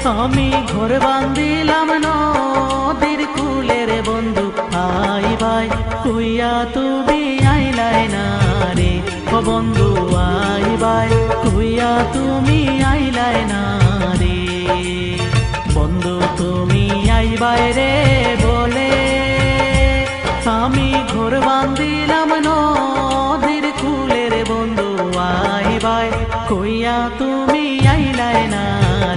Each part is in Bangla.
আমি ঘর বান্ধিলাম নদীর কূলে রে বন্ধু আইবাই কইয়া তুমি আইলাই না রে ও বন্ধু আইবাই কইয়া তুমি আইলাই না রে বন্ধু তুমি আইবাই রে বলে আমি ঘর বান্ধিলাম নদীর কূলে রে বন্ধু আইবাই কইয়া তুমি আইলাই না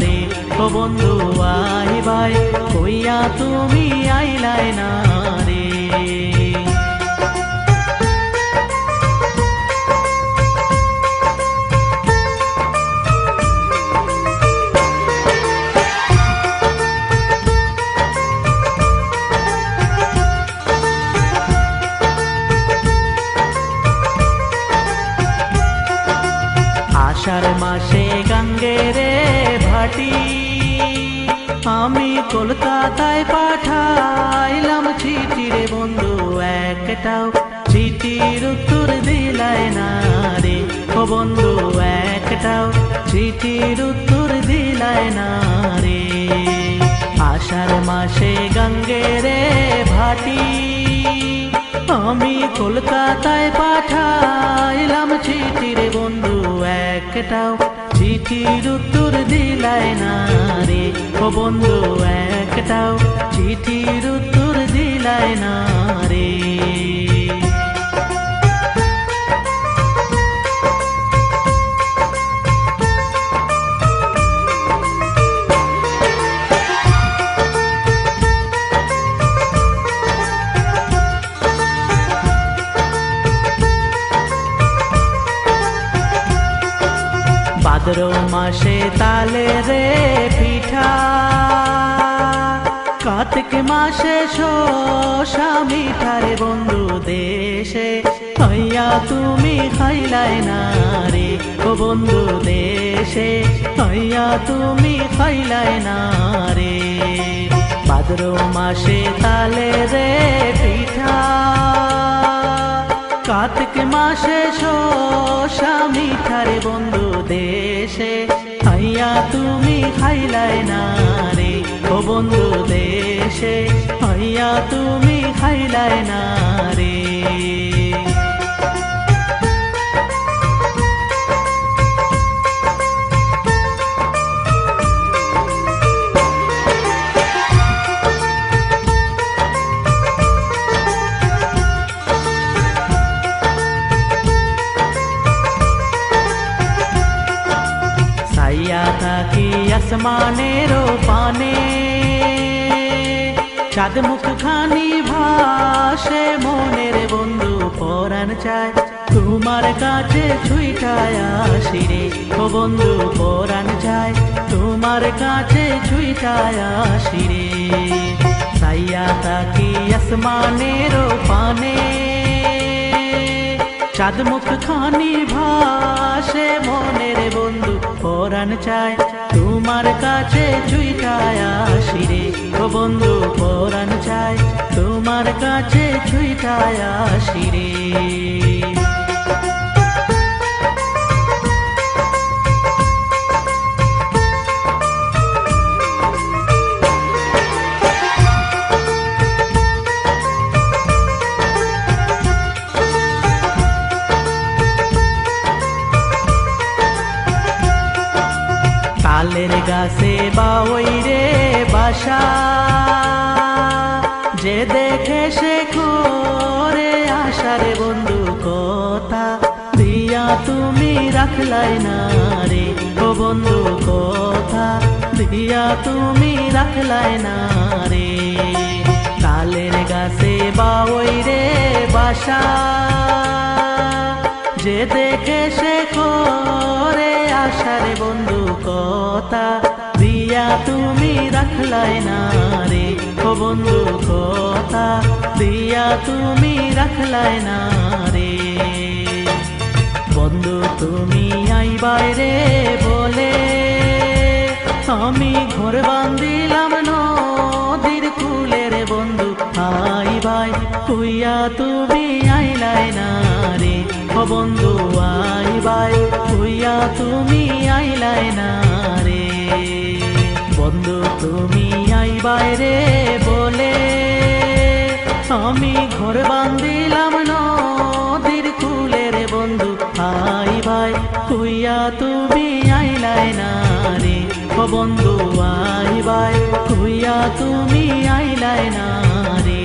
রে ও বন্ধু আইবাই কইয়া তুমি আইলাই না রে আষাঢ় মাসে গঙ্গেরে ভাটি আমি কলকাতায় পাঠাইলাম চিঠি রে বন্ধু একটাও চিঠির উত্তর দিলাই না রে ও বন্ধু একটাও চিঠির উত্তর দিলাই না রে আষাঢ় মাসে গঙ্গেরে ভাটি আমি কলকাতায় পাঠাইলাম চিঠি রে বন্ধু একটাও চিঠির উত্তর দিলাই না রে ও বন্ধু একটাও চিঠির উত্তর দিলাই না রে ভাদ্র মাসে তালে রে পিঠা কার্তিক মাসে শোষা মিঠা রে বন্ধু দেশে হইয়া তুমি খাইলাই না রে ও বন্ধু দেশে হইয়া তুমি খাইলাই না রে ভাদ্র মাসে তালে রে পিঠা কার্তিক মাসে শোষা মিঠা রে বন্ধু দেশে হইয়া তুমি খাইলাই না রে ও বন্ধু দেশে হইয়া তুমি খাইলাই না রে থাকি আসমানের পানে চাঁদ মুখ খানি ভাসে মনের বন্ধু পরাণ চায় তোমার কাছে ছুইটায় আসি রে ও বন্ধু পরাণ চায় তোমার কাছে ছুইটায় আসি রে সাইয়া থাকি আসমানের পানে চাঁদ মুখ খানি ভাসে মনের বন্ধু পরাণ চায় তোমার কাছে ছুইটায় আসি রে ও বন্ধু পরাণ চায় তোমার কাছে ছুইটায় আসি রে তালের গাছে বাওই রে বাসা যে দেখে সে করে আশার বন্ধু কথা দিয়া তুমি রাখলাই না রে ও বন্ধু কথা দিয়া তুমি রাখলাই না রে তালের গাছে বাওই রে বাসা যে দেখে সে করে আশার বন্ধু কথা দিয়া তুমি রাখলাই না রে ও বন্ধু কথা দিয়া তুমি রাখলাই না রে বন্ধু তুমি আইবাই রে বলে আমি ঘর বান্ধিলাম নদীর কূলে রে বন্ধু আইবাই কইয়া তুমি আইলাই না রে ও বন্ধু আইবাই কইয়া তুমি আইলাই না রে বন্ধু বাইরে বলে আমি ঘর বান্ধিলাম নদীর কূলে রে বন্ধু। আই ভাই কুইয়া তুমি আইলাই না রে, ও বন্ধু আই ভাই কুইয়া তুমি আইলাই না রে।